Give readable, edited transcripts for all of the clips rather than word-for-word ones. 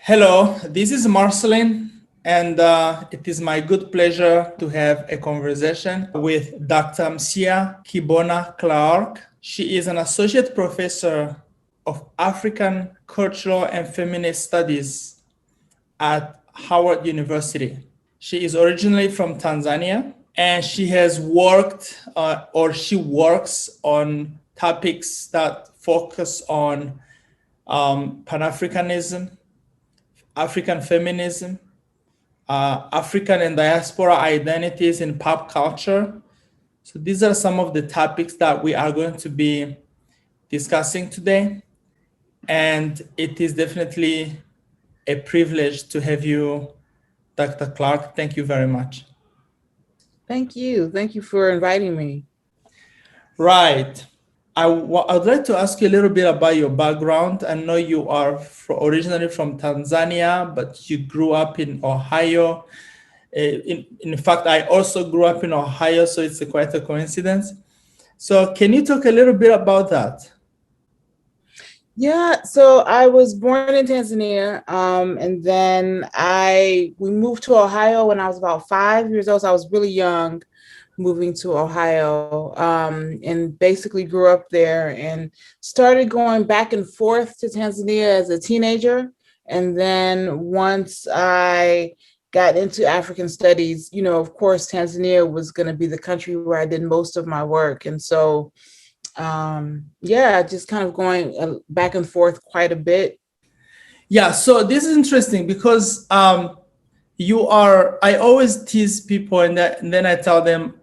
Hello, this is Marcellin, and it is my good pleasure to have a conversation with Dr. Msia Kibona Clark. She is an associate professor of African cultural and feminist studies at Howard University. She is originally from Tanzania, and she has worked she works on topics that focus on Pan-Africanism, African feminism, African and diaspora identities in pop culture. So these are some of the topics that we are going to be discussing today. And it is definitely a privilege to have you, Dr. Clark. Thank you very much. Thank you. Thank you for inviting me. Right. I'd like to ask you a little bit about your background. I know you are originally from Tanzania, but you grew up in Ohio. In fact, I also grew up in Ohio, so it's quite a coincidence. So can you talk a little bit about that? Yeah, so I was born in Tanzania, and then we moved to Ohio when I was about 5 years old. So I was really young moving to Ohio, and basically grew up there and started going back and forth to Tanzania as a teenager. And then once I got into African studies, of course, Tanzania was going to be the country where I did most of my work. And so just kind of going back and forth quite a bit. Yeah, so this is interesting because I always tease people and then I tell them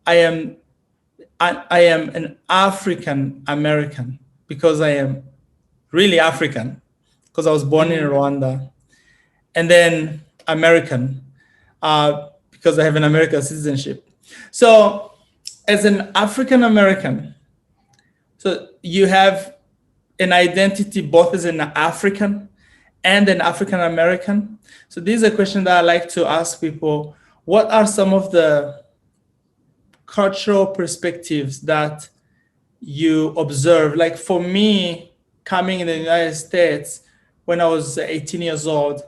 I am an African American because I am really African because I was born in Rwanda, and then American because I have an American citizenship. So as an African American, so you have an identity both as an African and an African American. So this is a question that I like to ask people. What are some of the cultural perspectives that you observe? Like for me, coming in the United States when I was 18 years old,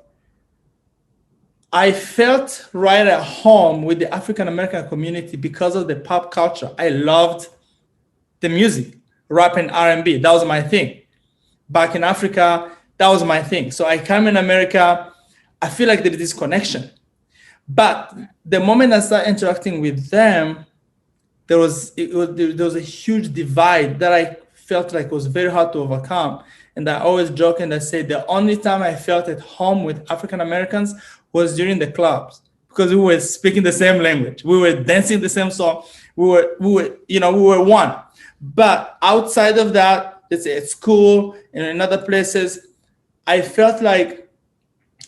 I felt right at home with the African American community because of the pop culture. I loved the music, rap and R&B. That was my thing. Back in Africa, that was my thing. So I come in America, I feel like there is this connection. But the moment I started interacting with them, there was a huge divide that I felt like was very hard to overcome. And I always joke and I say the only time I felt at home with African Americans was during the clubs because we were speaking the same language. We were dancing the same song. We were one. But outside of that, let's say at school and in other places, I felt like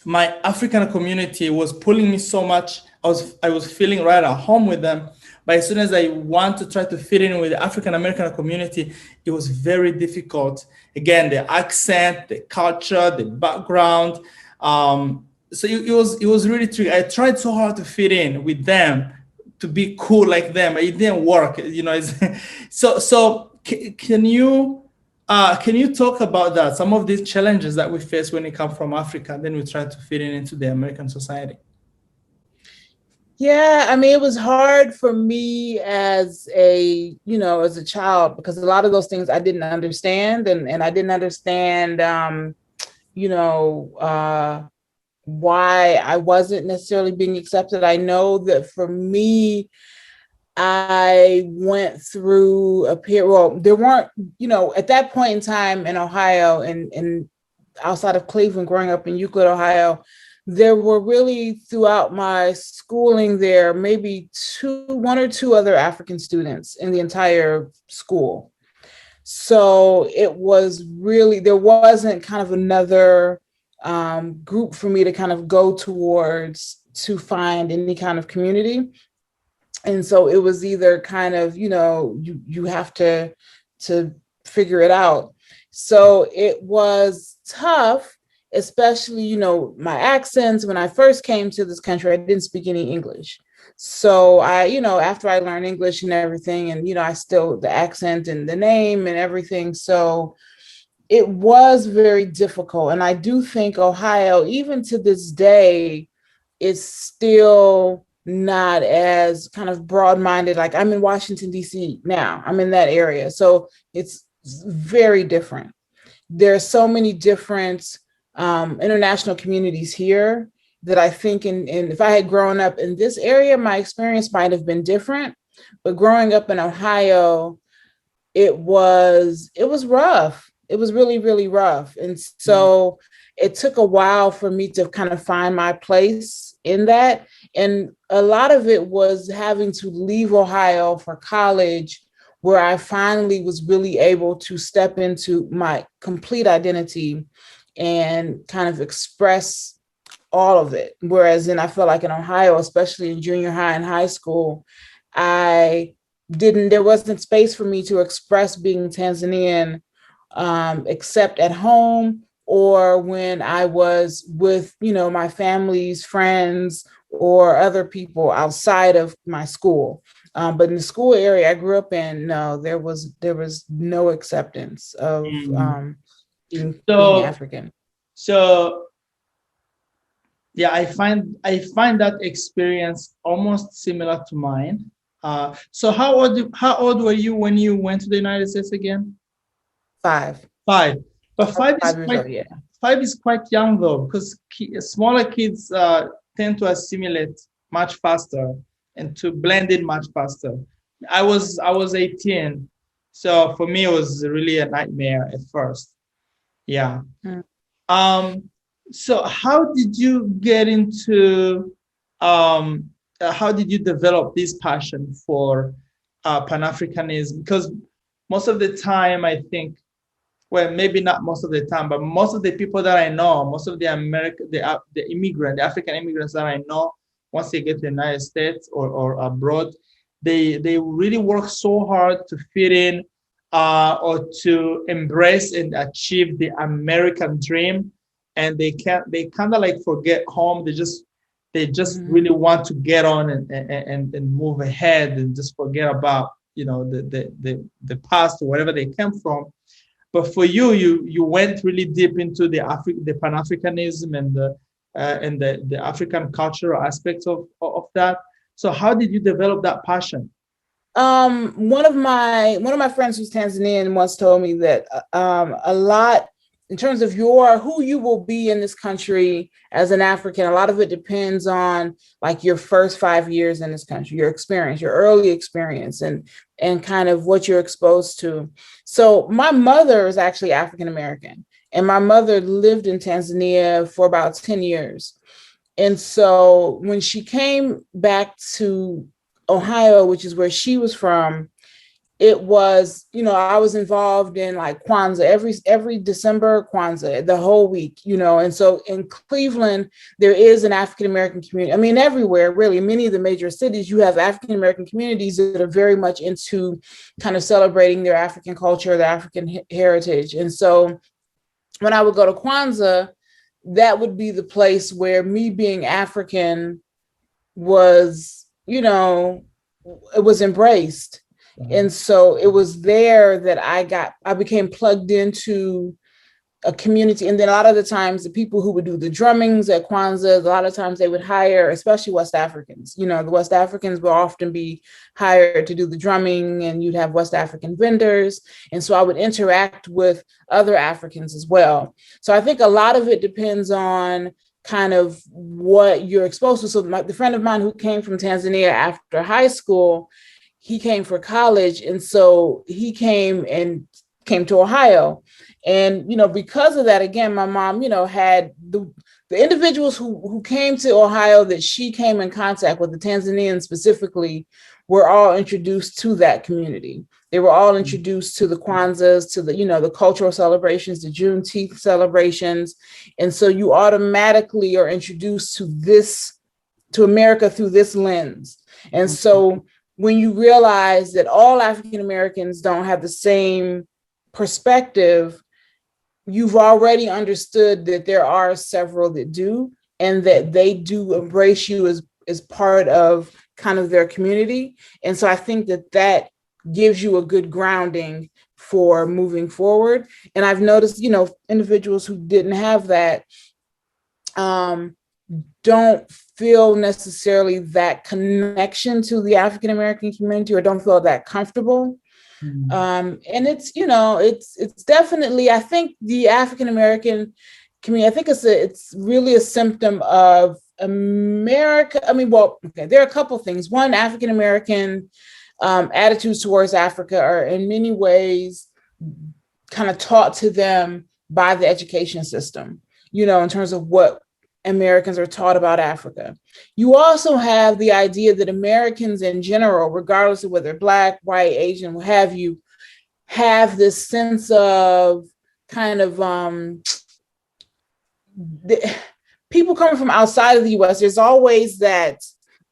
my African community was pulling me so much. I was feeling right at home with them. But as soon as I want to try to fit in with the African American community, it was very difficult. Again, the accent, the culture, the background. So it was really tricky. I tried so hard to fit in with them, to be cool like them. It didn't work, So can you talk about that? Some of these challenges that we face when we come from Africa, then we try to fit into the American society. Yeah, I mean, it was hard for me as a child because a lot of those things I didn't understand, and I didn't understand, why I wasn't necessarily being accepted. I know that for me, I went through a period. Well, there weren't, at that point in time in Ohio and outside of Cleveland, growing up in Euclid, Ohio, there were really throughout my schooling there, maybe one or two other African students in the entire school. So it was really, there wasn't kind of another group for me to kind of go towards to find any kind of community. And so it was either kind of, you have to figure it out. So it was tough, especially, my accents. When I first came to this country, I didn't speak any English. So after I learned English and everything, and, I still the accent and the name and everything. So it was very difficult. And I do think Ohio, even to this day, is still not as kind of broad-minded. Like I'm in Washington, D.C. now, I'm in that area. So it's very different. There are so many different international communities here that I think if I had grown up in this area, my experience might have been different. But growing up in Ohio, it was rough. It was really, really rough. And so it took a while for me to kind of find my place in that. And a lot of it was having to leave Ohio for college, where I finally was really able to step into my complete identity and kind of express all of it. Whereas I feel like in Ohio, especially in junior high and high school, there wasn't space for me to express being Tanzanian, except at home or when I was with, my family's friends or other people outside of my school. But in the school area I grew up in, no, there was no acceptance of being African. So yeah, I find that experience almost similar to mine. So how old were you when you went to the United States again? 5. But 5 is quite young though, because smaller kids tend to assimilate much faster and to blend in much faster. I was 18, so for me it was really a nightmare at first. Yeah. So how did you get into how did you develop this passion for Pan-Africanism? Because most of the time, I think, well, maybe not most of the time, but most of the people that I know, most of the African immigrants that I know, once they get to the United States or abroad, they really work so hard to fit in or to embrace and achieve the American dream, and they kind of like forget home. They just really want to get on and move ahead and just forget about the past or wherever they came from. But for you went really deep into the Pan-Africanism and the African cultural aspects of that. So how did you develop that passion? One of my friends who's Tanzanian once told me that a lot in terms of who you will be in this country as an African, a lot of it depends on like your first 5 years in this country, your experience, your early experience, and kind of what you're exposed to. So my mother is actually African American, and my mother lived in Tanzania for about 10 years. And so when she came back to Ohio, which is where she was from, it was, I was involved in like Kwanzaa, every December, Kwanzaa, the whole week, and so in Cleveland, there is an African-American community. I mean, everywhere, really, many of the major cities, you have African-American communities that are very much into kind of celebrating their African culture, their African heritage. And so when I would go to Kwanzaa, that would be the place where me being African was, it was embraced. And so it was there that I became plugged into a community. And then a lot of the times the people who would do the drummings at Kwanzaa, a lot of times they would hire, especially West Africans, the West Africans will often be hired to do the drumming, and you'd have West African vendors. And so I would interact with other Africans as well. So I think a lot of it depends on kind of what you're exposed to. So the friend of mine who came from Tanzania after high school, he came for college. And so he came to Ohio. And, because of that, again, my mom, had the individuals who came to Ohio that she came in contact with, the Tanzanians specifically, were all introduced to that community. They were all introduced to the Kwanzaas, to the cultural celebrations, the Juneteenth celebrations. And so you automatically are introduced to America through this lens. And so when you realize that all African Americans don't have the same perspective, you've already understood that there are several that do, and that they do embrace you as part of kind of their community. And so I think that gives you a good grounding for moving forward. And I've noticed, individuals who didn't have that don't feel necessarily that connection to the African American community, or don't feel that comfortable. And it's definitely, I think the African American community, I think it's really a symptom of America. I mean, well, okay, there are a couple of things. One, African American attitudes towards Africa are in many ways kind of taught to them by the education system, in terms of what Americans are taught about Africa. You also have the idea that Americans in general, regardless of whether they're Black, white, Asian, what have you, have this sense of kind of people coming from outside of the US, there's always that,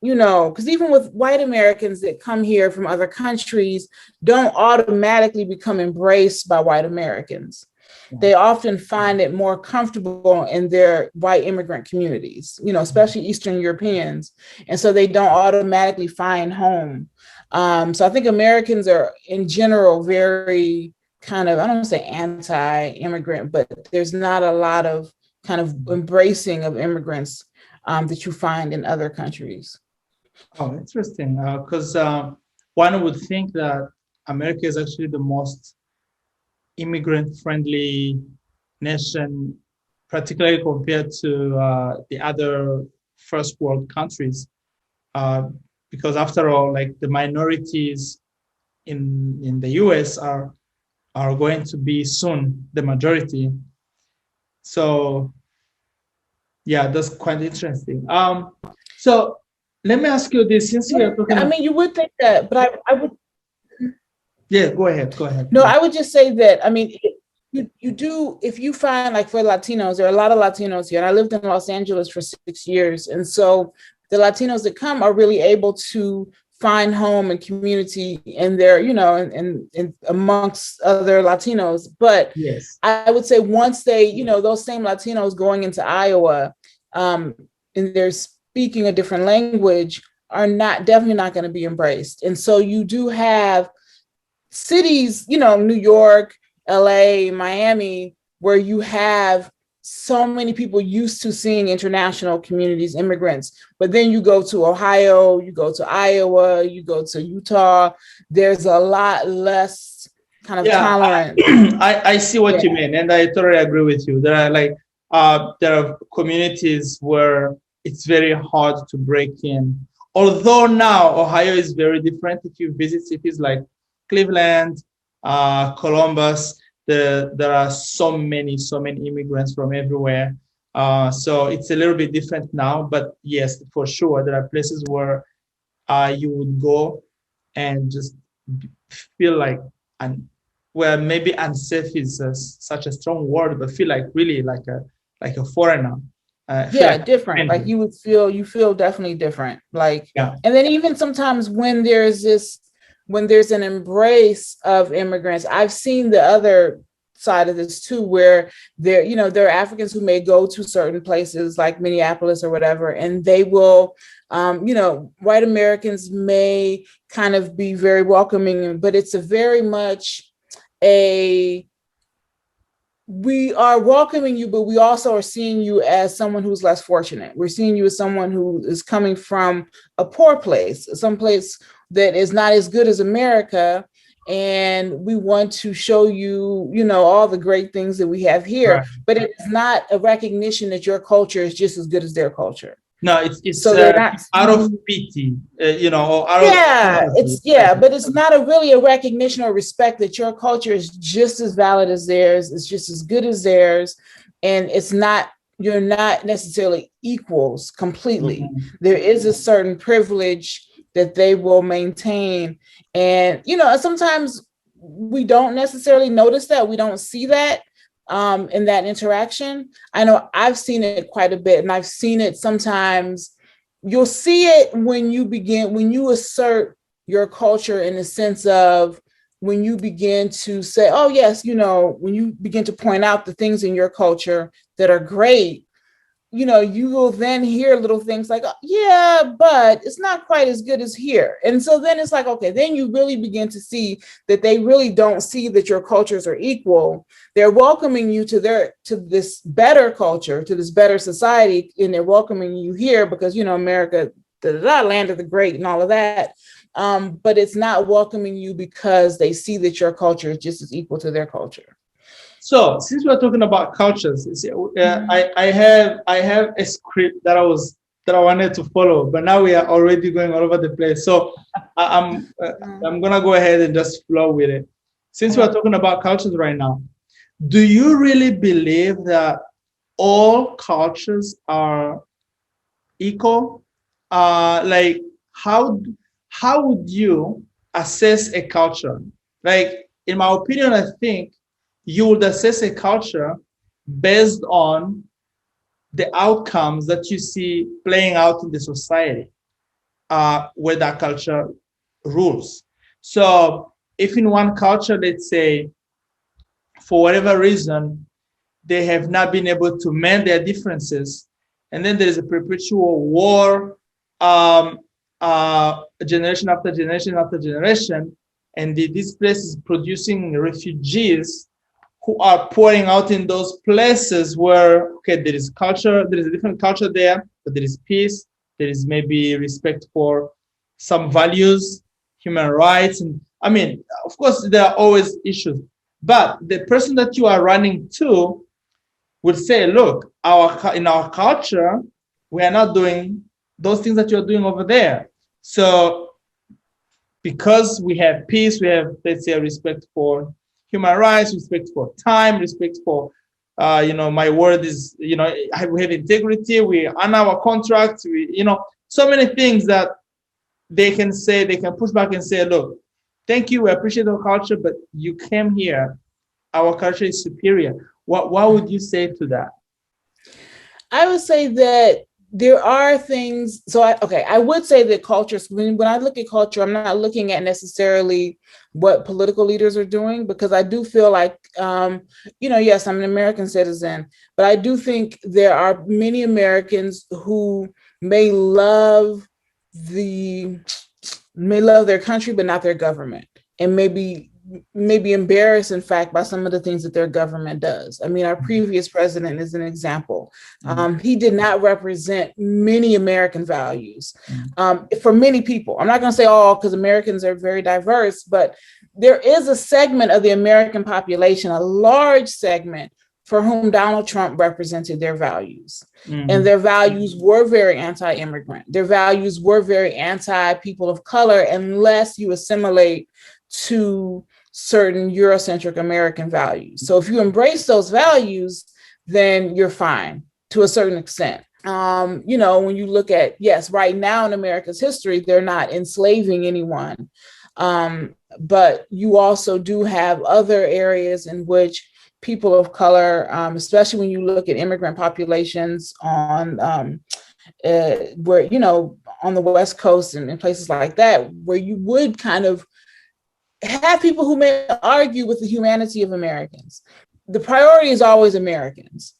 because even with white Americans that come here from other countries, don't automatically become embraced by white Americans. They often find it more comfortable in their white immigrant communities, especially Eastern Europeans. And so they don't automatically find home. So I think Americans are in general very kind of, I don't want to say anti-immigrant, but there's not a lot of kind of embracing of immigrants that you find in other countries. Oh, interesting. Because one would think that America is actually the most immigrant-friendly nation, particularly compared to the other first world countries, because after all, like the minorities in the US are going to be soon the majority. So yeah, that's quite interesting. So let me ask you this, since you're talking I mean, you would think that, but I would. Yeah, go ahead. No, I would just say that, I mean, you do, if you find, like, for Latinos, there are a lot of Latinos here, and I lived in Los Angeles for 6 years. And so the Latinos that come are really able to find home and community in their, and amongst other Latinos. But yes, I would say once they, those same Latinos going into Iowa, and they're speaking a different language, are definitely not going to be embraced. And so you do have cities, New York, LA, Miami, where you have so many people used to seeing international communities, immigrants. But then you go to Ohio, you go to Iowa, you go to Utah, there's a lot less kind of tolerance. I see what you mean, and I totally agree with you. There are there are communities where it's very hard to break in. Although now Ohio is very different. If you visit cities like Cleveland, Columbus, there are so many immigrants from everywhere. So it's a little bit different now, but yes, for sure, there are places where you would go and just feel like, where maybe unsafe is such a strong word, but feel like really like a foreigner. Different. Like you feel definitely different. Like, yeah. And then even sometimes when there's an embrace of immigrants, I've seen the other side of this too, where there are Africans who may go to certain places like Minneapolis or whatever, and they will, white Americans may kind of be very welcoming, but it's a very much we are welcoming you, but we also are seeing you as someone who's less fortunate. We're seeing you as someone who is coming from a poor place, some place that is not as good as America. And we want to show you, all the great things that we have here, right. But it's not a recognition that your culture is just as good as their culture. No, it's so they're not, out of pity, or out of but it's not really a recognition or respect that your culture is just as valid as theirs, it's just as good as theirs, and you're not necessarily equals completely. Mm-hmm. There is a certain privilege that they will maintain, and sometimes we don't necessarily notice that, we don't see that. In that interaction. I know I've seen it quite a bit, and I've seen it sometimes. You'll see it when you assert your culture, in the sense of when you begin to say, oh yes, when you begin to point out the things in your culture that are great, you will then hear little things like, oh, yeah, but it's not quite as good as here. And so then it's like, okay, then you really begin to see that they really don't see that your cultures are equal. They're welcoming you to this better culture, to this better society, and they're welcoming you here because, America, land of the great and all of that. But it's not welcoming you because they see that your culture is just as equal to their culture. So since we're talking about cultures, I have a script that I wanted to follow, but now we are already going all over the place. So I'm gonna go ahead and just flow with it. Since we're talking about cultures right now, do you really believe that all cultures are equal? Like how would you assess a culture? Like, in my opinion, I think you would assess a culture based on the outcomes that you see playing out in the society where that culture rules. So if in one culture, let's say, for whatever reason, they have not been able to mend their differences, and then there is a perpetual war, generation after generation after generation, and this place is producing refugees who are pouring out in those places where, okay, there is culture, there is a different culture there, but there is peace, there is maybe respect for some values, human rights. And I mean, of course, there are always issues, but the person that you are running to would say, look, in our culture, we are not doing those things that you're doing over there. So because we have peace, we have, let's say, respect for human rights, respect for time, respect for, my word is, we have integrity, we honor our contracts, so many things that they can push back and say, look, thank you, we appreciate our culture, but you came here, our culture is superior. What would you say to that? I would say that there are things. So I would say that cultures, when I look at culture, I'm not looking at necessarily what political leaders are doing, because I do feel like, yes, I'm an American citizen, but I do think there are many Americans who may love their country, but not their government, and maybe embarrassed, in fact, by some of the things that their government does. I mean, our previous president is an example. He did not represent many American values for many people. I'm not going to say all, because Americans are very diverse, but there is a segment of the American population, a large segment, for whom Donald Trump represented their values. And their values were very anti-immigrant. Their values were very anti-people of color, unless you assimilate to certain Eurocentric American values. So if you embrace those values, then you're fine to a certain extent. When you look at, yes, right now in America's history, they're not enslaving anyone. But you also do have other areas in which people of color, especially when you look at immigrant populations on where, on the West Coast and in places like that, where you would kind of have people who may argue with the humanity of Americans. The priority is always Americans.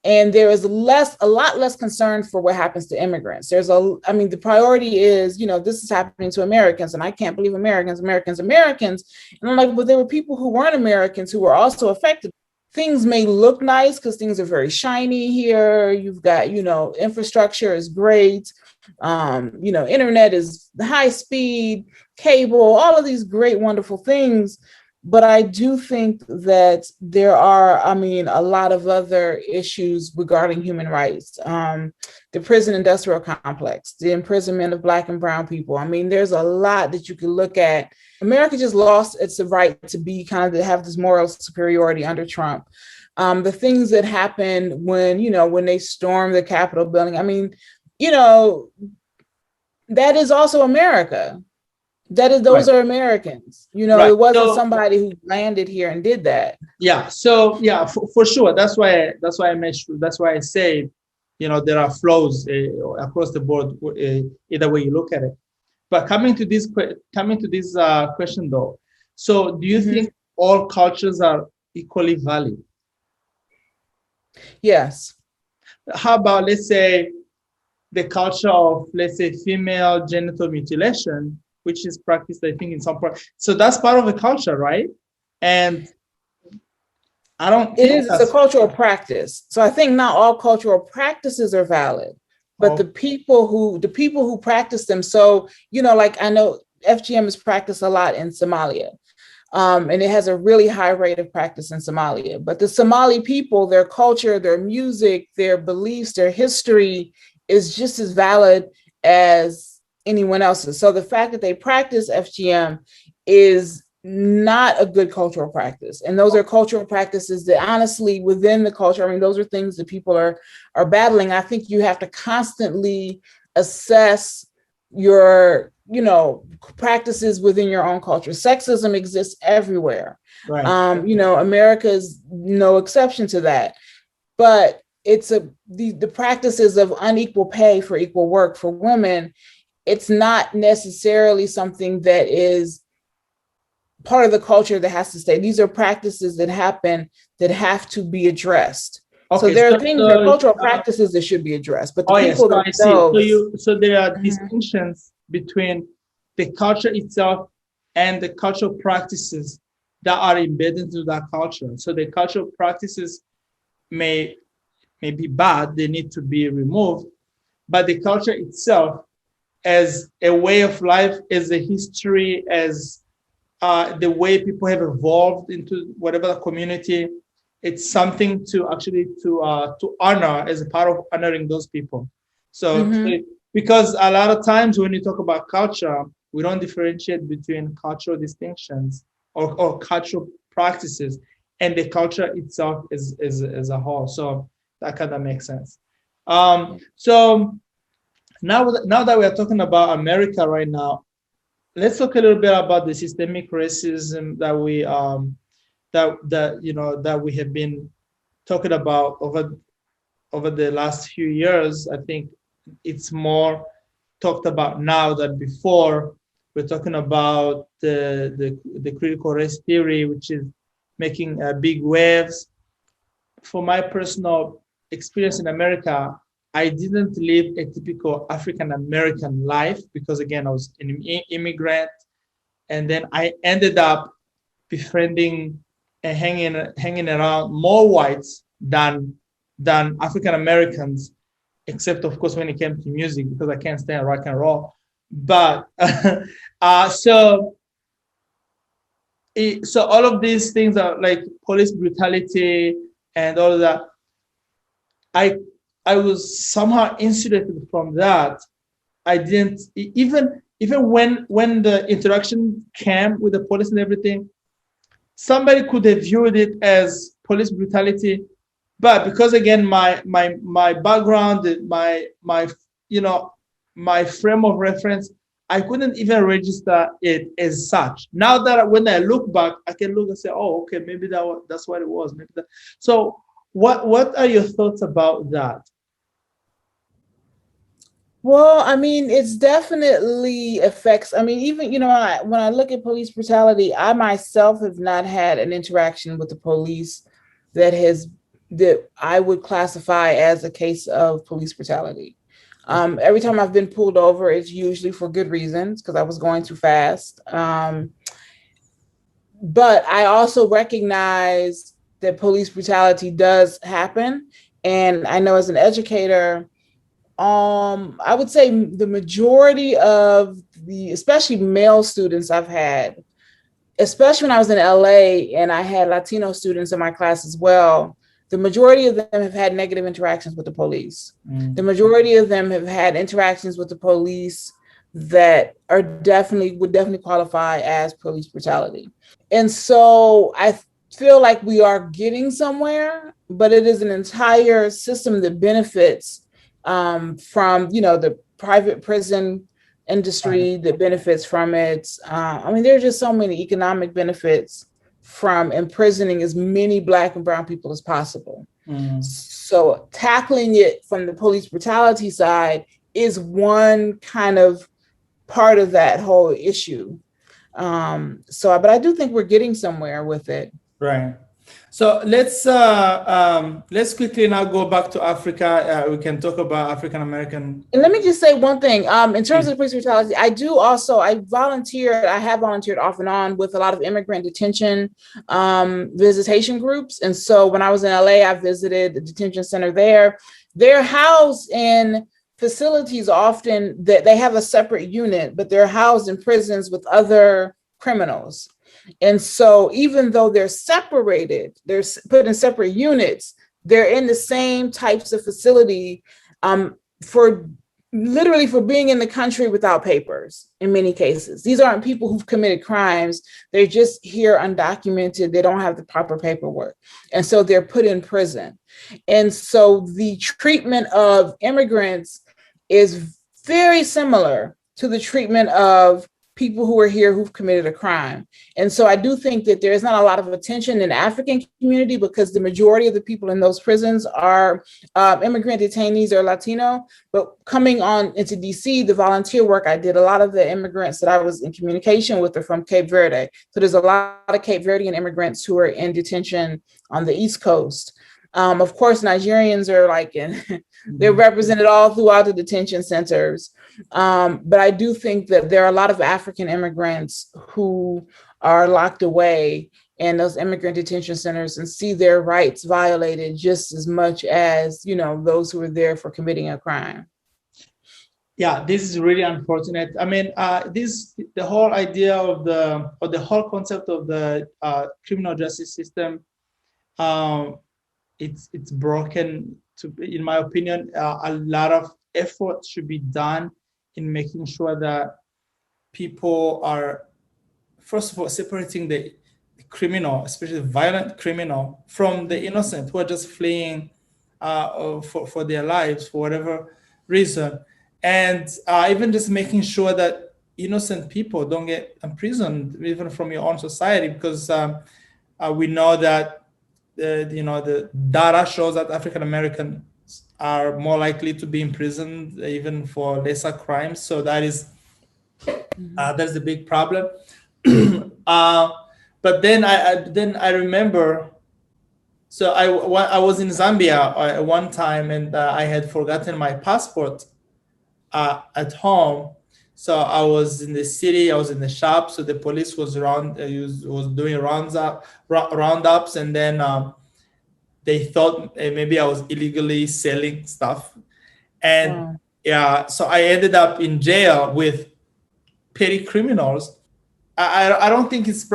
And there is a lot less concern for what happens to immigrants. The priority is, this is happening to Americans, and I can't believe Americans. And I'm like, but there were people who weren't Americans who were also affected. Things may look nice because things are very shiny here. You've got, infrastructure is great. Internet is high speed, cable, all of these great, wonderful things. But I do think that there are, a lot of other issues regarding human rights. The prison industrial complex, the imprisonment of Black and brown people. There's a lot that you can look at. America just lost its right to be to have this moral superiority under Trump. The things that happened when they stormed the Capitol building. That is also America. Those are Americans. Right. It wasn't somebody who landed here and did that. Yeah. So yeah, for sure. That's why I mentioned. That's why I say, there are flaws across the board, either way you look at it. But coming to this question though, so do you think all cultures are equally valid? Yes. how about, let's say, the culture of, let's say, female genital mutilation, which is practiced, I think, in some part. So that's part of the culture, right? And I don't It think is, it's a that's cultural practice. So I think not all cultural practices are valid, but the people who practice them. So, like I know FGM is practiced a lot in Somalia. And it has a really high rate of practice in Somalia. But the Somali people, their culture, their music, their beliefs, their history is just as valid as anyone else's. So the fact that they practice FGM is not a good cultural practice. And those are cultural practices that honestly within the culture, I mean, those are things that people are battling. I think you have to constantly assess your practices within your own culture. Sexism exists everywhere. right. America is no exception to that. But it's the practices of unequal pay for equal work for women. It's not necessarily something that is part of the culture that has to stay. These are practices that happen that have to be addressed. Okay, so there are things, there are cultural practices that should be addressed, but the people themselves. So there are distinctions between the culture itself and the cultural practices that are embedded into that culture. So the cultural practices may be bad, they need to be removed, but the culture itself as a way of life, as a history, as the way people have evolved into whatever the community, it's something to actually to honor as a part of honoring those people. So because a lot of times when you talk about culture, we don't differentiate between cultural distinctions or cultural practices and the culture itself as a whole. So that kind of makes sense. So now that we are talking about America right now, let's talk a little bit about the systemic racism that we that we have been talking about over the last few years. I think it's more talked about now than before. We're talking about the critical race theory, which is making big waves. For my personal experience in America, I didn't live a typical African American life because, again, I was an immigrant, and then I ended up befriending and hanging around more whites than African Americans, except of course when it came to music, because I can't stand rock and roll. But so all of these things are like police brutality and all of that. I was somehow insulated from that. I didn't even when the interaction came with the police and everything, somebody could have viewed it as police brutality, but because again my background, my frame of reference, I couldn't even register it as such. Now that when I look back, I can look and say, oh, okay, maybe that's what it was. Maybe that. So what are your thoughts about that? Well, I mean, it's definitely affects. I mean, even, when I look at police brutality, I myself have not had an interaction with the police that I would classify as a case of police brutality. Every time I've been pulled over, it's usually for good reasons because I was going too fast. But I also recognize that police brutality does happen. And I know as an educator, I would say the majority of especially male students I've had, especially when I was in LA and I had Latino students in my class as well, the majority of them have had negative interactions with the police. The majority of them have had interactions with the police that would definitely qualify as police brutality. And so I feel like we are getting somewhere, but it is an entire system that benefits from the private prison industry that benefits from it. I mean, there are just so many economic benefits from imprisoning as many Black and brown people as possible. So tackling it from the police brutality side is one kind of part of that whole issue. But I do think we're getting somewhere with it. Right. So let's quickly now go back to Africa. We can talk about African American. And let me just say one thing. In terms Mm. of police brutality, I have volunteered off and on with a lot of immigrant detention visitation groups. And so when I was in LA, I visited the detention center there. They're housed in facilities often that they have a separate unit, but they're housed in prisons with other criminals. And so even though they're separated, they're put in separate units, they're in the same types of facility for literally for being in the country without papers in many cases. These aren't people who've committed crimes. They're just here undocumented. They don't have the proper paperwork. And so they're put in prison. And so the treatment of immigrants is very similar to the treatment of people who are here who've committed a crime. And so I do think that there is not a lot of attention in the African community because the majority of the people in those prisons are immigrant detainees or Latino. But coming on into DC, the volunteer work I did, a lot of the immigrants that I was in communication with are from Cape Verde. So there's a lot of Cape Verdean immigrants who are in detention on the East Coast. Of course, Nigerians are they're represented all throughout the detention centers. But I do think that there are a lot of African immigrants who are locked away in those immigrant detention centers and see their rights violated just as much as, those who are there for committing a crime. Yeah, this is really unfortunate. I mean, the whole idea of the whole concept of the criminal justice system, it's broken. In my opinion, a lot of effort should be done in making sure that people are, first of all, separating the criminal, especially the violent criminal, from the innocent who are just fleeing for their lives for whatever reason. And even just making sure that innocent people don't get imprisoned, even from your own society, because we know that the data shows that African Americans are more likely to be imprisoned even for lesser crimes. So that's the big problem. But then I remember, so I was in Zambia one time, and I had forgotten my passport at home. So I was in the city, I was in the shop. So the police was doing roundups, and then they thought maybe I was illegally selling stuff, and yeah, so I ended up in jail with petty criminals. I don't think it's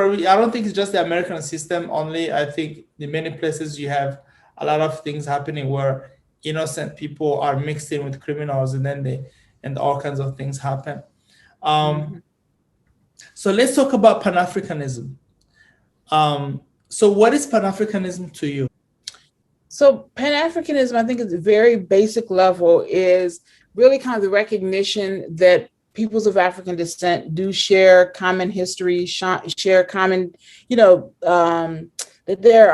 just the American system only. I think in many places you have a lot of things happening where innocent people are mixed in with criminals, and then all kinds of things happen. So let's talk about Pan-Africanism. So what is Pan-Africanism to you? So Pan-Africanism, I think at a very basic level, is really kind of the recognition that peoples of African descent do share common history, share common, that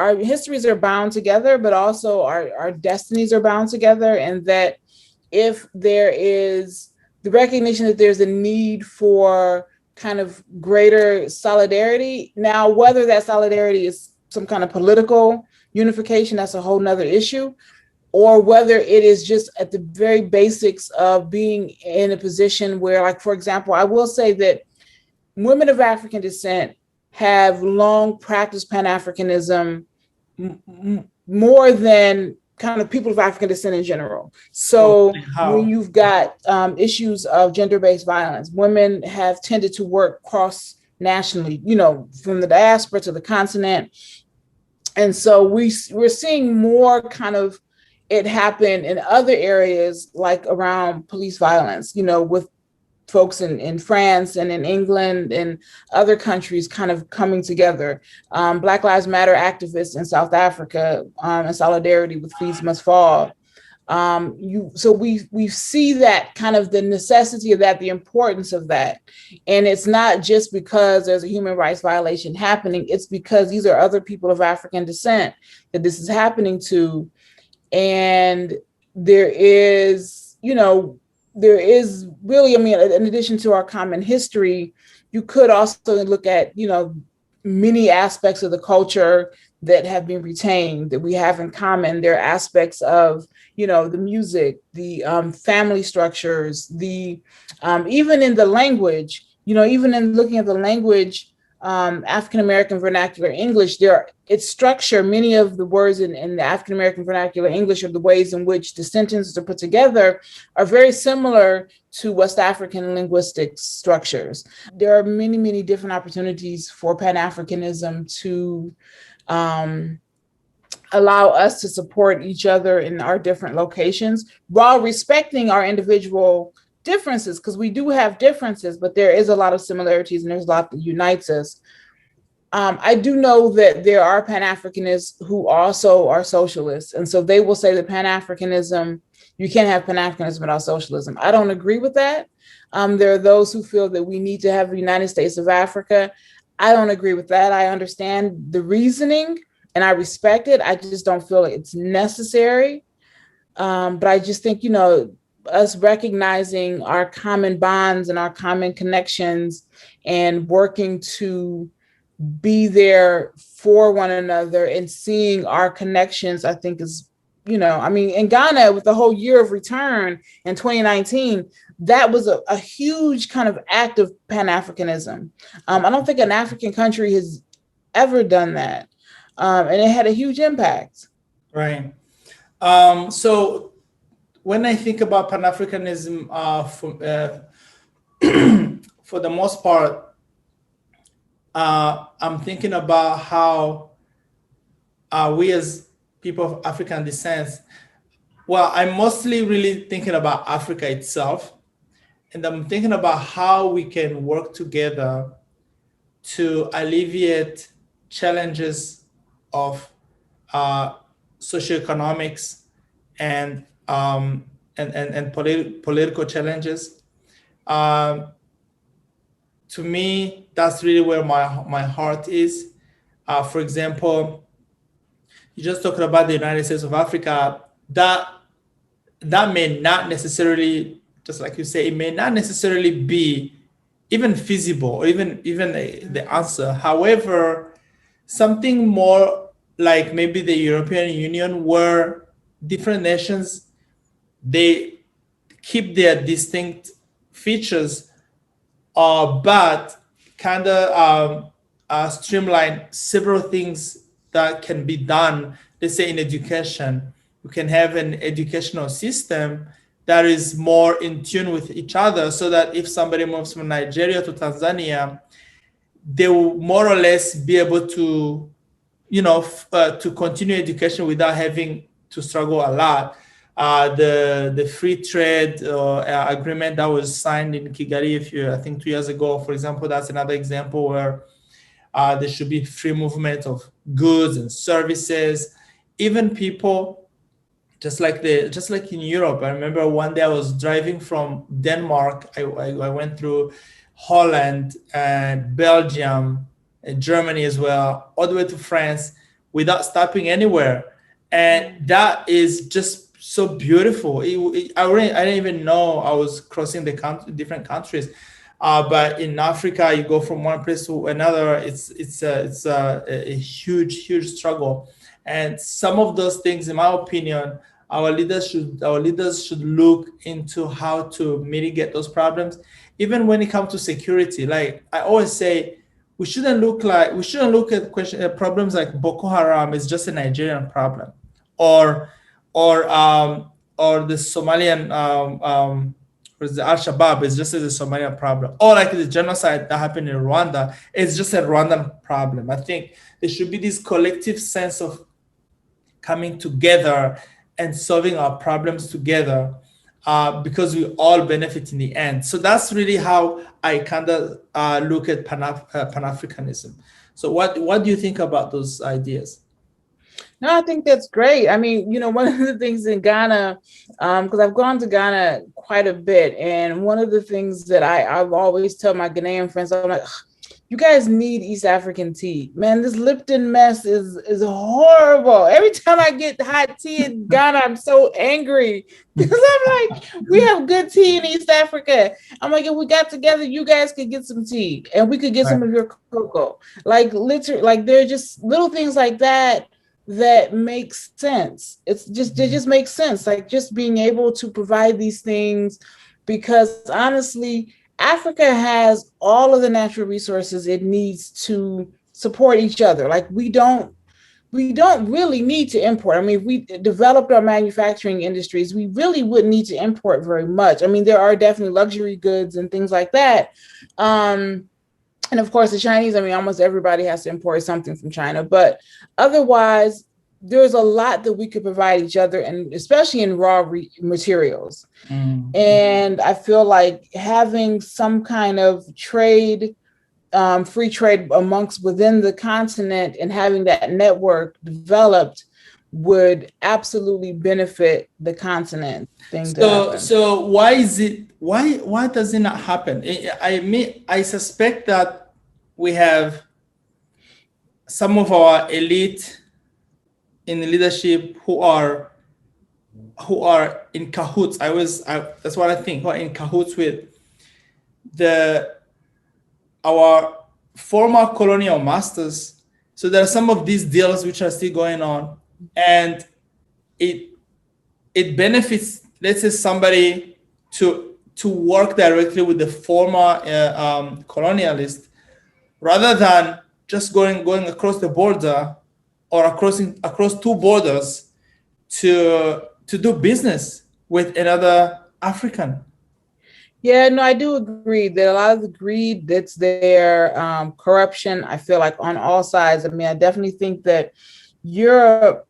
our histories are bound together, but also our destinies are bound together. And that if there is the recognition that there's a need for kind of greater solidarity. Now, whether that solidarity is some kind of political unification, that's a whole nother issue, or whether it is just at the very basics of being in a position where, like, for example, I will say that women of African descent have long practiced Pan-Africanism more than kind of people of African descent in general. So when you've got issues of gender-based violence, women have tended to work cross-nationally, from the diaspora to the continent. And so we're seeing more kind of it happen in other areas, like around police violence, with folks in France and in England and other countries kind of coming together. Black Lives Matter activists in South Africa in solidarity with Fees Must Fall. So we see that kind of the necessity of that, the importance of that. And it's not just because there's a human rights violation happening, it's because these are other people of African descent that this is happening to. And there is really, in addition to our common history, you could also look at, many aspects of the culture that have been retained, that we have in common. There are aspects of, the music, the family structures, the even in the language, even in looking at the language, African American vernacular English, its structure, many of the words in the African American vernacular English, or the ways in which the sentences are put together, are very similar to West African linguistic structures. There are many, many different opportunities for Pan-Africanism to allow us to support each other in our different locations while respecting our individual differences, because we do have differences, but there is a lot of similarities and there's a lot that unites us. I do know that there are Pan-Africanists who also are socialists, and so they will say that Pan-Africanism, you can't have Pan-Africanism without socialism. I don't agree with that. There are those who feel that we need to have the United States of Africa. I don't agree with that. I understand the reasoning and I respect it. I just don't feel it's necessary. But I just think, us recognizing our common bonds and our common connections and working to be there for one another and seeing our connections, I think is, in Ghana, with the whole year of return in 2019, that was a huge kind of act of Pan-Africanism. I don't think an African country has ever done that. And it had a huge impact. Right. So when I think about Pan-Africanism, for the most part, I'm thinking about how we as people of African descent, well, I'm mostly really thinking about Africa itself. And I'm thinking about how we can work together to alleviate challenges of socioeconomics and political challenges. To me, that's really where my heart is. For example, you just talked about the United States of Africa. That may not necessarily, just like you say, it may not necessarily be even feasible or even the answer. However, something more like maybe the European Union, where different nations, they keep their distinct features, but kind of streamline several things that can be done. Let's say in education, we can have an educational system that is more in tune with each other, so that if somebody moves from Nigeria to Tanzania, they will more or less be able to, to continue education without having to struggle a lot. The free trade agreement that was signed in Kigali, I think 2 years ago, for example, that's another example where there should be free movement of goods and services. Even people, just like in Europe. I remember one day I was driving from Denmark. I went through Holland and Belgium and Germany as well, all the way to France without stopping anywhere. And that is just so beautiful. I didn't even know I was crossing the different countries. But in Africa, you go from one place to another. It's a huge struggle. And some of those things, in my opinion, our leaders should look into how to mitigate those problems. Even when it comes to security, like I always say, we shouldn't look at problems like Boko Haram is just a Nigerian problem, or the Somalian or the Al-Shabaab is just a Somalian problem, or like the genocide that happened in Rwanda is just a Rwandan problem. I think there should be this collective sense of coming together and solving our problems together, because we all benefit in the end. So that's really how I kind of look at Pan-Africanism. So what do you think about those ideas? No, I think that's great. I mean, one of the things in Ghana, because I've gone to Ghana quite a bit, and one of the things that I've always tell my Ghanaian friends, I'm like, you guys need East African tea. Man, this Lipton mess is horrible. Every time I get hot tea in Ghana, I'm so angry because I'm like, we have good tea in East Africa. I'm like, if we got together, you guys could get some tea and we could get some of your cocoa. Like literally, like they're just little things like that that makes sense. It just makes sense. Like just being able to provide these things, because honestly, Africa has all of the natural resources it needs to support each other. Like we don't really need to import. I mean, if we developed our manufacturing industries, we really wouldn't need to import very much. I mean, there are definitely luxury goods and things like that. And of course, the Chinese, I mean, almost everybody has to import something from China, but otherwise, there's a lot that we could provide each other, and especially in raw materials. And I feel like having some kind of trade, free trade amongst within the continent and having that network developed would absolutely benefit the continent. So why does it not happen? I suspect that we have some of our elite in the leadership who are in cahoots. That's what I think, who are in cahoots with our former colonial masters. So there are some of these deals which are still going on, and it benefits, let's say, somebody to work directly with the former colonialist, rather than just going across the border or across two borders to do business with another African. Yeah, no, I do agree that a lot of the greed that's there, corruption, I feel like on all sides. I mean, I definitely think that Europe,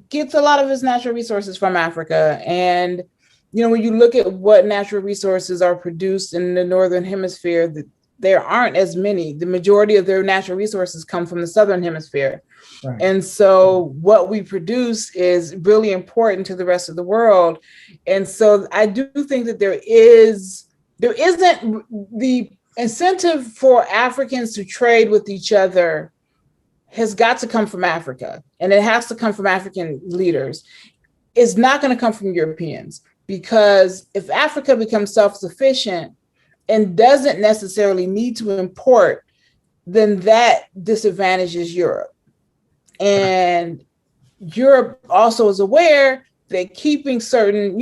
gets a lot of its natural resources from Africa. And, when you look at what natural resources are produced in the Northern Hemisphere, there aren't as many. The majority of their natural resources come from the Southern Hemisphere. Right. And so what we produce is really important to the rest of the world. And so I do think that there isn't the incentive for Africans to trade with each other has got to come from Africa, and it has to come from African leaders. It's not going to come from Europeans, because if Africa becomes self-sufficient and doesn't necessarily need to import, then that disadvantages Europe. And Europe also is aware that keeping certain,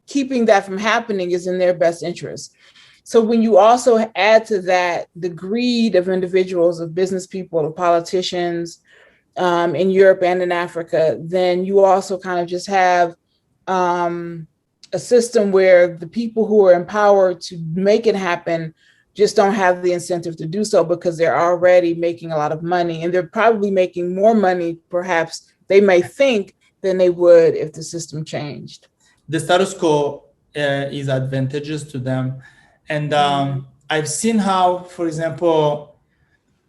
keeping that from happening is in their best interest. So when you also add to that the greed of individuals, of business people, of politicians in Europe and in Africa, then you also kind of just have a system where the people who are empowered to make it happen just don't have the incentive to do so, because they're already making a lot of money, and they're probably making more money, perhaps they may think, than they would if the system changed. The status quo is advantageous to them. And I've seen how, for example,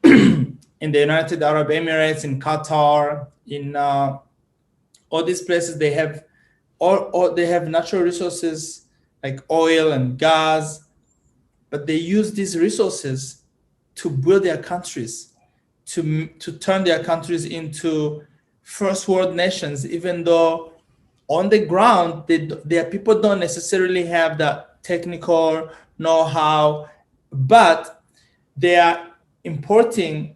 in the United Arab Emirates, in Qatar, in all these places, they have natural resources like oil and gas, but they use these resources to build their countries, to turn their countries into first world nations, even though on the ground, their people don't necessarily have that technical know-how, but they are importing.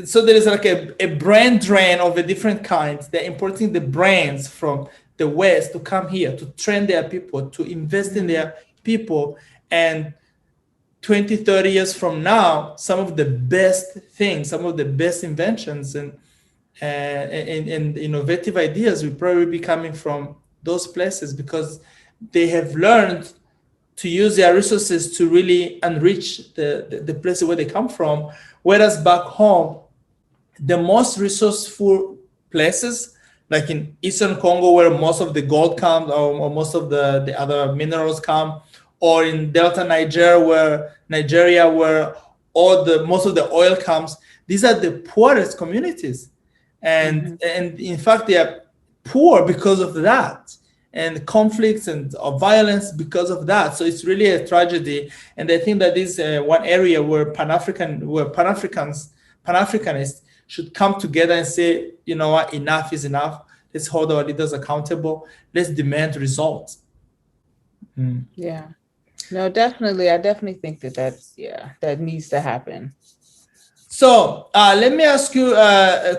So there is like a brand drain of a different kind. They're importing the brands from the West to come here, to train their people, to invest in their people. And 20, 30 years from now, some of the best things, some of the best inventions and innovative ideas will probably be coming from those places, because they have learned to use their resources to really enrich the places where they come from. Whereas back home, the most resourceful places, like in Eastern Congo, where most of the gold comes, or most of the other minerals come, or in Delta Nigeria, where most of the oil comes, these are the poorest communities. And in fact, they are poor because of that. and conflicts and of violence because of that. So it's really a tragedy. And I think that is one area where Pan-Africanists should come together and say, you know what, enough is enough. Let's hold our leaders accountable. Let's demand results. Yeah, no, definitely. I definitely think that needs to happen. So let me ask you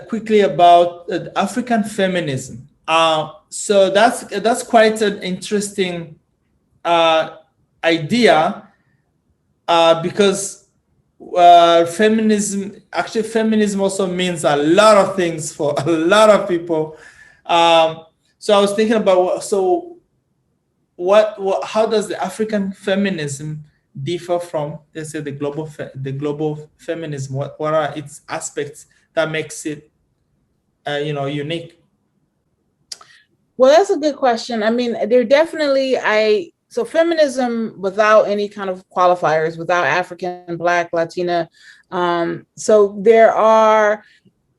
quickly about African feminism. So that's quite an interesting idea because feminism also means a lot of things for a lot of people. So I was thinking about how does the African feminism differ from, let's say, the global feminism? What are its aspects that makes it unique? Well, that's a good question. I mean, there definitely so feminism without any kind of qualifiers, without African, Black, Latina. So there are,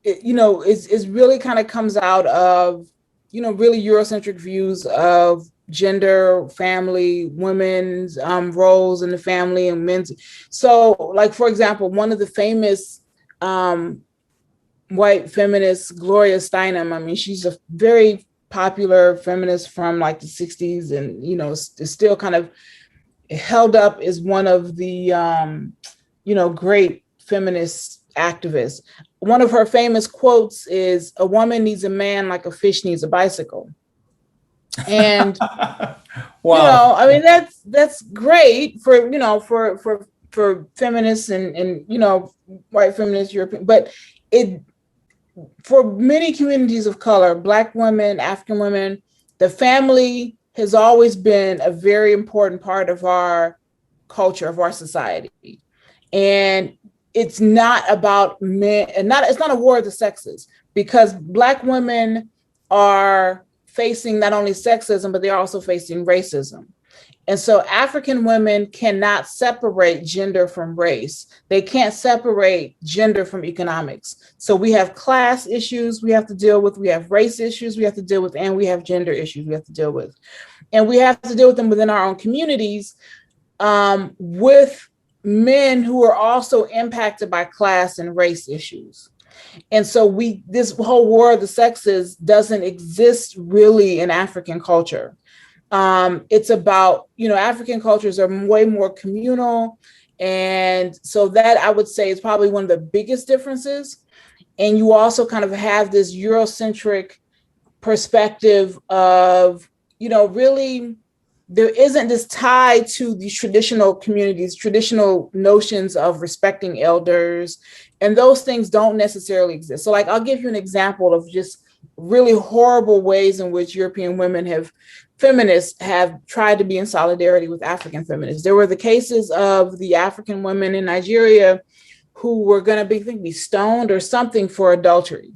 it's really kind of comes out of, really Eurocentric views of gender, family, women's roles in the family and men's. So like, for example, one of the famous white feminists, Gloria Steinem, I mean, she's a very popular feminist from like the 60s and, is still kind of held up as one of the, great feminist activists. One of her famous quotes is, "A woman needs a man like a fish needs a bicycle." And wow. I mean, that's great for for feminists and white feminists, European, but for many communities of color, Black women, African women, the family has always been a very important part of our culture, of our society. And it's not about men, and it's not a war of the sexes, because Black women are facing not only sexism, but they're also facing racism. And so African women cannot separate gender from race. They can't separate gender from economics. So we have class issues we have to deal with, we have race issues we have to deal with, and we have gender issues we have to deal with. And we have to deal with them within our own communities, with men who are also impacted by class and race issues. And so this whole war of the sexes doesn't exist really in African culture. It's about, African cultures are way more communal. And so that, I would say, is probably one of the biggest differences. And you also kind of have this Eurocentric perspective of, really, there isn't this tie to these traditional communities, traditional notions of respecting elders, and those things don't necessarily exist. So like, I'll give you an example of just really horrible ways in which European feminists have tried to be in solidarity with African feminists. There were the cases of the African women in Nigeria who were going to be stoned or something for adultery.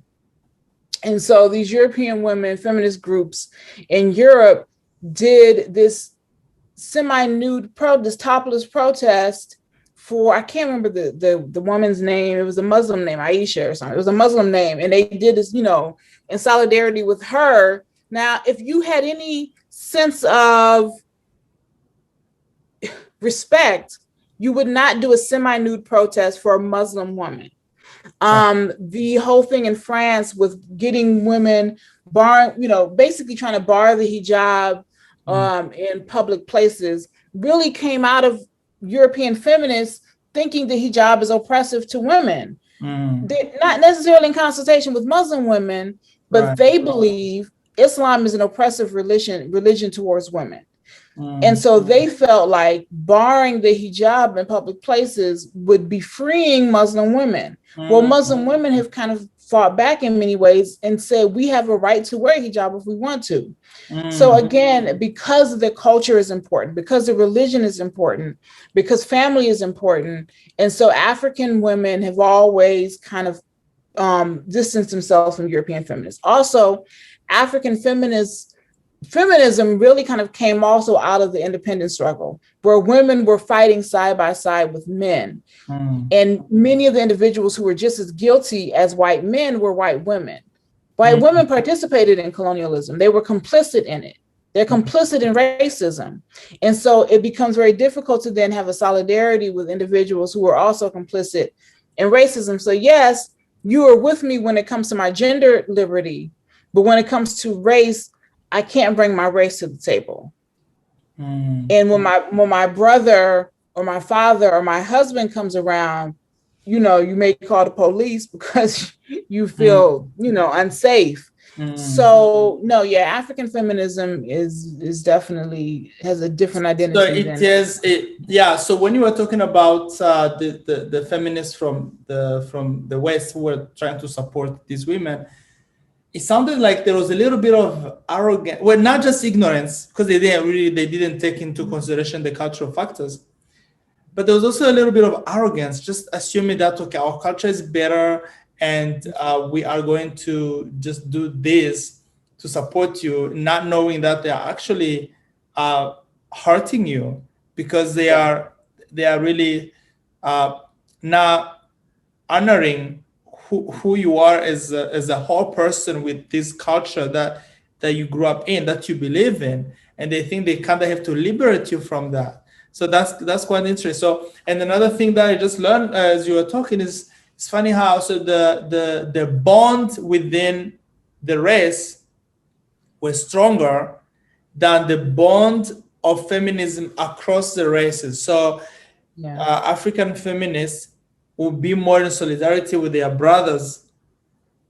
And so these European women feminist groups in Europe did this semi-nude this topless protest for, I can't remember the woman's name. It was a Muslim name, Aisha or something. It was a Muslim name. And they did this, in solidarity with her. Now, if you had any sense of respect, you would not do a semi-nude protest for a Muslim woman. The whole thing in France with getting women basically trying to bar the hijab in public places really came out of European feminists thinking the hijab is oppressive to women. They're not necessarily in consultation with Muslim women, but they believe Islam is an oppressive religion towards women. And so they felt like barring the hijab in public places would be freeing Muslim women. Well, Muslim women have kind of fought back in many ways and said, we have a right to wear hijab if we want to. So again, because the culture is important, because the religion is important, because family is important. And so African women have always kind of distanced themselves from European feminists. Also, African feminism really kind of came also out of the independence struggle, where women were fighting side by side with men. And many of the individuals who were just as guilty as white men were white women. White women participated in colonialism. They were complicit in it. They're complicit in racism. And so it becomes very difficult to then have a solidarity with individuals who are also complicit in racism. So yes, you are with me when it comes to my gender liberty, but when it comes to race, I can't bring my race to the table. And when my brother or my father or my husband comes around, you may call the police because you feel, unsafe. So no, yeah, African feminism is definitely has a different identity. So when you were talking about the feminists from the West who were trying to support these women, it sounded like there was a little bit of arrogance, well, not just ignorance, because they didn't take into consideration the cultural factors, but there was also a little bit of arrogance, just assuming that, okay, our culture is better and we are going to just do this to support you, not knowing that they are actually hurting you, because they are really not honoring who you are as a whole person with this culture that you grew up in, that you believe in, and they think they kind of have to liberate you from that. So that's quite interesting. So, and another thing that I just learned as you were talking is, it's funny how the bond within the race was stronger than the bond of feminism across the races. So African feminists will be more in solidarity with their brothers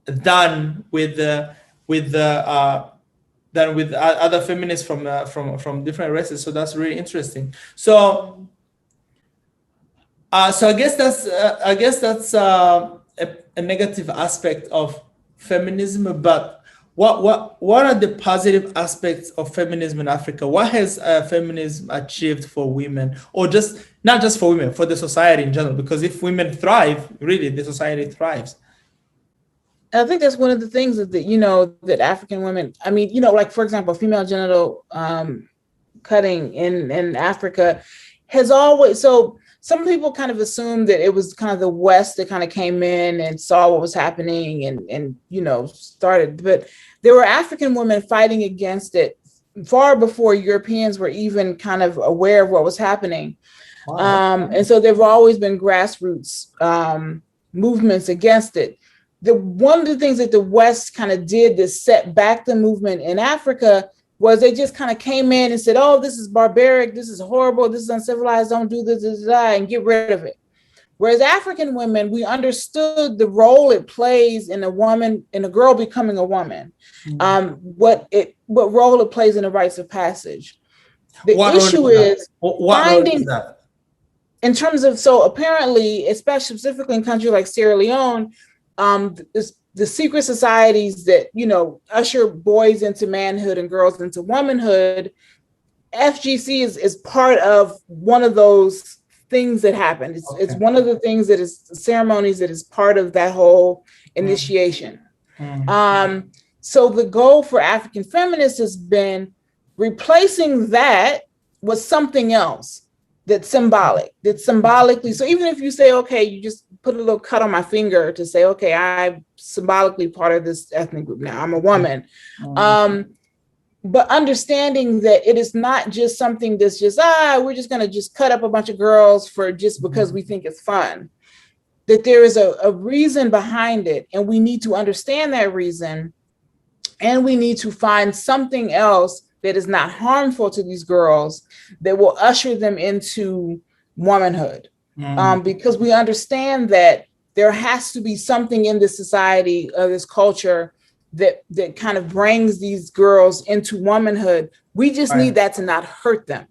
than with other feminists from different races. So that's really interesting. So I guess that's a negative aspect of feminism. But what are the positive aspects of feminism in Africa? What has feminism achieved for women, or just not just for women, for the society in general? Because if women thrive, really, the society thrives. I think that's one of the things that African women, like, for example, female genital cutting in Africa has always, so some people kind of assume that it was kind of the West that kind of came in and saw what was happening and started, but there were African women fighting against it far before Europeans were even kind of aware of what was happening. Wow. And so there have always been grassroots movements against it. One of the things that the West kind of did to set back the movement in Africa was they just kind of came in and said, oh, this is barbaric, this is horrible, this is uncivilized, don't do this, and get rid of it. Whereas African women, we understood the role it plays in a girl becoming a woman, what role it plays in the rites of passage. The issue is finding that. In terms of, so apparently, especially specifically in countries like Sierra Leone, the secret societies that, usher boys into manhood and girls into womanhood, FGC is part of one of those things that happen. It's one of the things that is ceremonies that is part of that whole initiation. So the goal for African feminists has been replacing that with something else that's symbolically. So even if you say, okay, you just put a little cut on my finger to say, okay, I'm symbolically part of this ethnic group now, I'm a woman. But understanding that it is not just something that's just, we're just going to just cut up a bunch of girls for just because we think it's fun, that there is a reason behind it. And we need to understand that reason. And we need to find something else that is not harmful to these girls that will usher them into womanhood. Because we understand that there has to be something in this society, this culture that kind of brings these girls into womanhood. We just need that to not hurt them.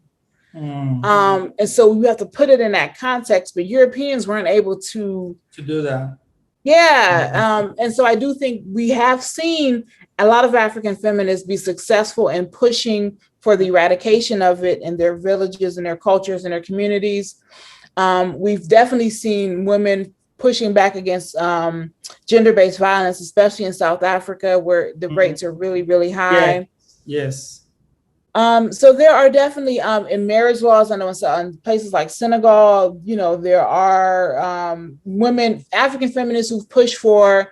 And so we have to put it in that context, but Europeans weren't able to do that. Yeah. And so I do think we have seen a lot of African feminists be successful in pushing for the eradication of it in their villages and their cultures and their communities. We've definitely seen women pushing back against gender-based violence, especially in South Africa, where the rates are really, really high. Yes. So there are definitely in marriage laws, I know in places like Senegal, there are women, African feminists who've pushed for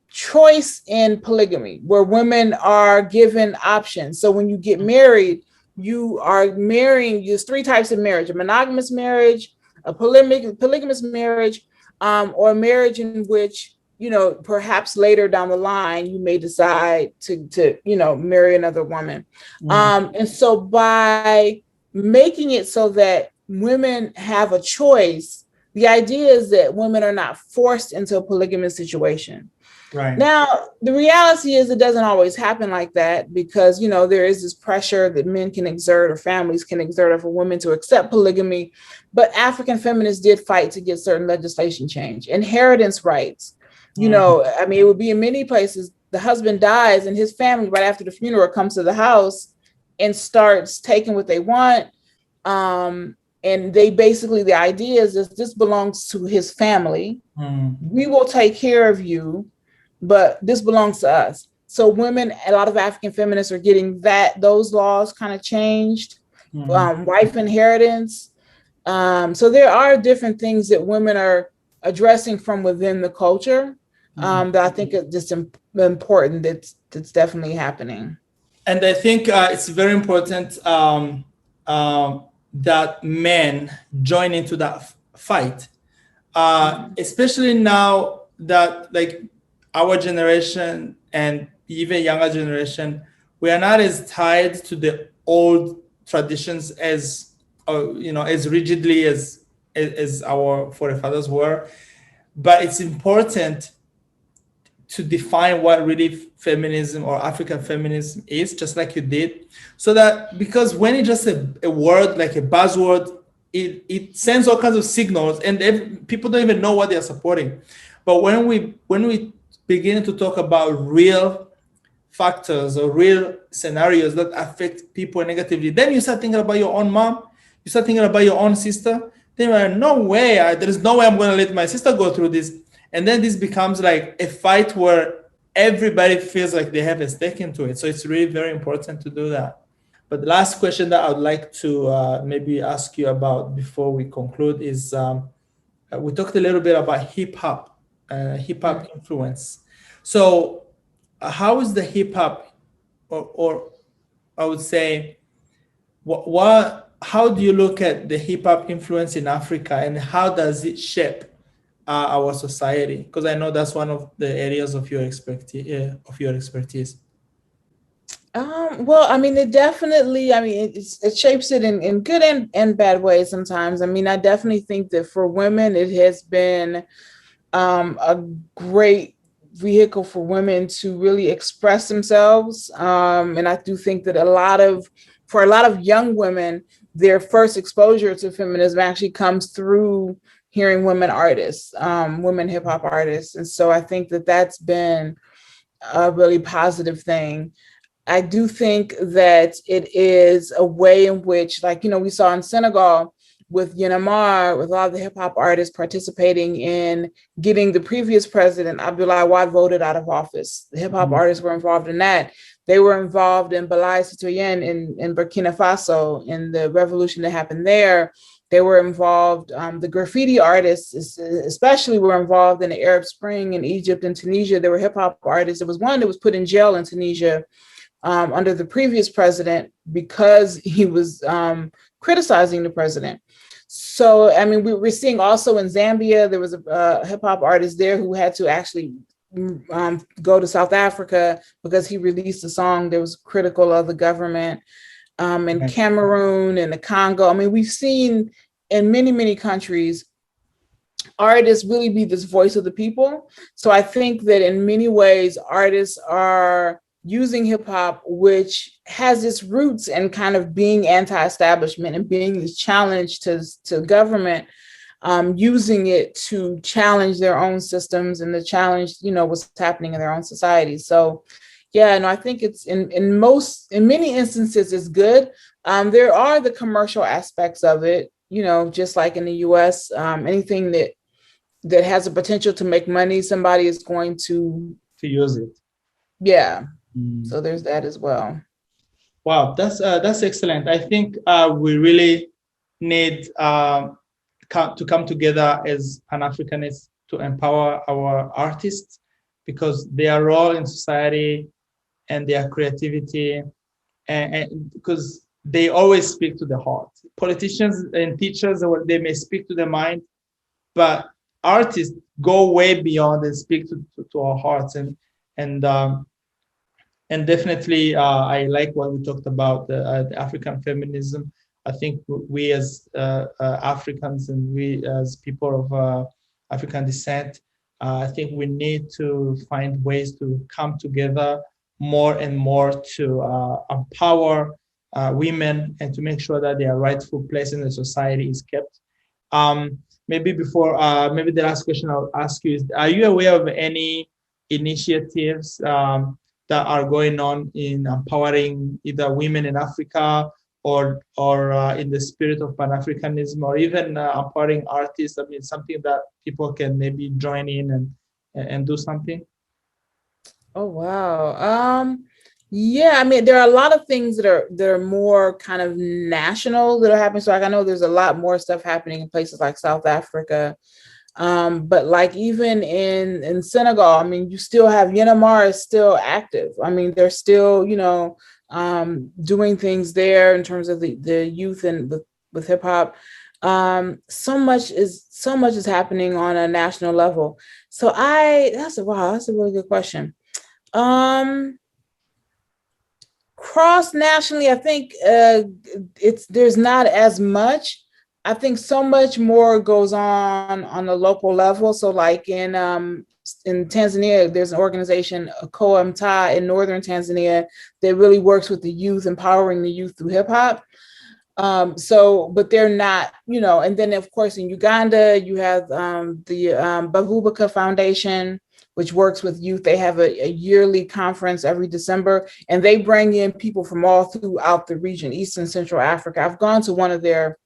choice in polygamy, where women are given options. So when you get married, you are marrying, there's three types of marriage: a monogamous marriage, a polygamous marriage, or a marriage in which, you know, perhaps later down the line, you may decide to you know, marry another woman. And so by making it so that women have a choice, the idea is that women are not forced into a polygamous situation. Right. Now, the reality is it doesn't always happen like that, because, you know, there is this pressure that men can exert or families can exert over women to accept polygamy. But African feminists did fight to get certain legislation changed. Inheritance rights, you know, I mean, it would be in many places, the husband dies and his family right after the funeral comes to the house and starts taking what they want. And they basically, the idea is this belongs to his family. We will take care of you, but this belongs to us. So women, a lot of African feminists are getting those laws kind of changed, wife inheritance. So there are different things that women are addressing from within the culture that I think is just important. That's definitely happening. And I think it's very important that men join into that fight, especially now that, like, our generation and even younger generation, we are not as tied to the old traditions as, you know, as rigidly as our forefathers were. But it's important to define what really feminism or African feminism is, just like you did, so that, because when it's just a word, like a buzzword, it sends all kinds of signals, and people don't even know what they're supporting. But when we begin to talk about real factors or real scenarios that affect people negatively, then you start thinking about your own mom, you start thinking about your own sister. Then you're like, no way, there is no way I'm going to let my sister go through this. And then this becomes like a fight where everybody feels like they have a stake into it. So it's really very important to do that. But the last question that I would like to maybe ask you about before we conclude is, we talked a little bit about hip hop influence. So how is the hip hop, or I would say, how do you look at the hip hop influence in Africa, and how does it shape our society? Because I know that's one of the areas of your expertise. Well, I mean, it definitely, I mean, it shapes it in good and bad ways sometimes. I mean, I definitely think that for women, it has been a great vehicle for women to really express themselves. And I do think that for a lot of young women, their first exposure to feminism actually comes through hearing women artists, women hip hop artists. And so I think that that's been a really positive thing. I do think that it is a way in which, like, you know, we saw in Senegal with Yanamar, with a lot of the hip hop artists participating in getting the previous president, Abdoulaye Wade, voted out of office. The hip hop artists were involved in that. They were involved in Balai Citoyen in Burkina Faso, in the revolution that happened there. They were involved, the graffiti artists especially were involved in the Arab Spring in Egypt and Tunisia. There were hip hop artists. There was one that was put in jail in Tunisia under the previous president because he was criticizing the president. So, I mean, we're seeing also in Zambia, there was a hip hop artist there who had to actually go to South Africa because he released a song that was critical of the government. In Cameroon and the Congo. I mean, we've seen in many, many countries, artists really be this voice of the people. So I think that in many ways, artists are using hip hop, which has its roots in kind of being anti-establishment and being this challenge to government, using it to challenge their own systems and to challenge, you know, what's happening in their own society. So yeah, no, I think it's in many instances it's good. There are the commercial aspects of it, you know, just like in the US, anything that has a potential to make money, somebody is going to use it. Yeah. So there's that as well. Wow, that's excellent. I think we really need to come together as Pan-Africanists to empower our artists, because their role in society and their creativity, and because they always speak to the heart. Politicians and teachers, they may speak to the mind, but artists go way beyond and speak to our hearts. And and definitely, I like what we talked about, the African feminism. I think we as Africans, and we as people of African descent, I think we need to find ways to come together more and more to empower women, and to make sure that their rightful place in the society is kept. Maybe before, maybe the last question I'll ask you is, are you aware of any initiatives that are going on in empowering either women in Africa, or in the spirit of Pan-Africanism, or even empowering artists? I mean, something that people can maybe join in and do something? Oh, wow. Yeah, I mean, there are a lot of things that are more kind of national that are happening. So like, I know there's a lot more stuff happening in places like South Africa. But like even in Senegal, I mean, you still have Yanamar is still active. I mean, they're still, doing things there in terms of the youth and with hip hop. So much is happening on a national level. So that's a really good question. Cross nationally, I think there's not as much. I think so much more goes on the local level. So like in Tanzania, there's an organization, Koamta, in northern Tanzania, that really works with the youth, empowering the youth through hip hop. But they're not, and then of course in Uganda, you have the Bavubaka Foundation, which works with youth. They have a yearly conference every December, and they bring in people from all throughout the region, East and Central Africa. I've gone to one of their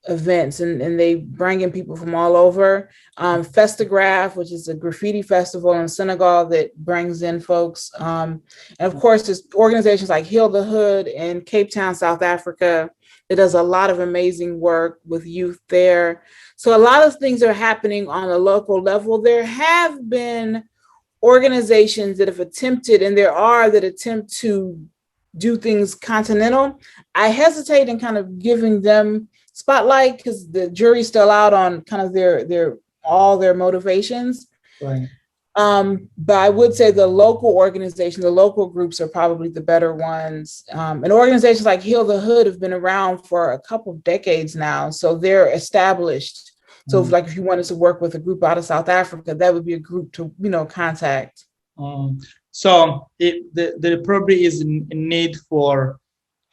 events, and they bring in people from all over. Festagraph, which is a graffiti festival in Senegal that brings in folks. And of course, there's organizations like Heal the Hood in Cape Town, South Africa. It does a lot of amazing work with youth there. So a lot of things are happening on a local level. There have been organizations that have attempted, and there are that attempt to do things continental. I hesitate in kind of giving them spotlight because the jury's still out on kind of all their motivations. Right. But I would say the local organization, the local groups are probably the better ones. And organizations like Heal the Hood have been around for a couple of decades now, so they're established. So if you wanted to work with a group out of South Africa, that would be a group to, contact. So there probably is a need for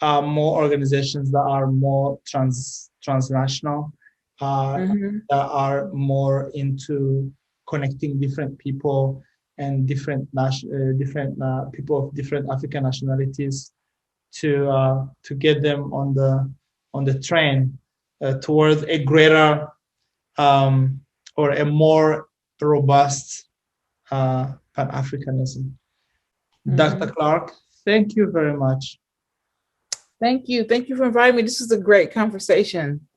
more organizations that are more transnational, that are more into connecting different people and different people of different African nationalities to get them on the train towards a greater or a more robust Pan-Africanism. Dr. Clark, thank you very much. Thank you. Thank you for inviting me. This was a great conversation.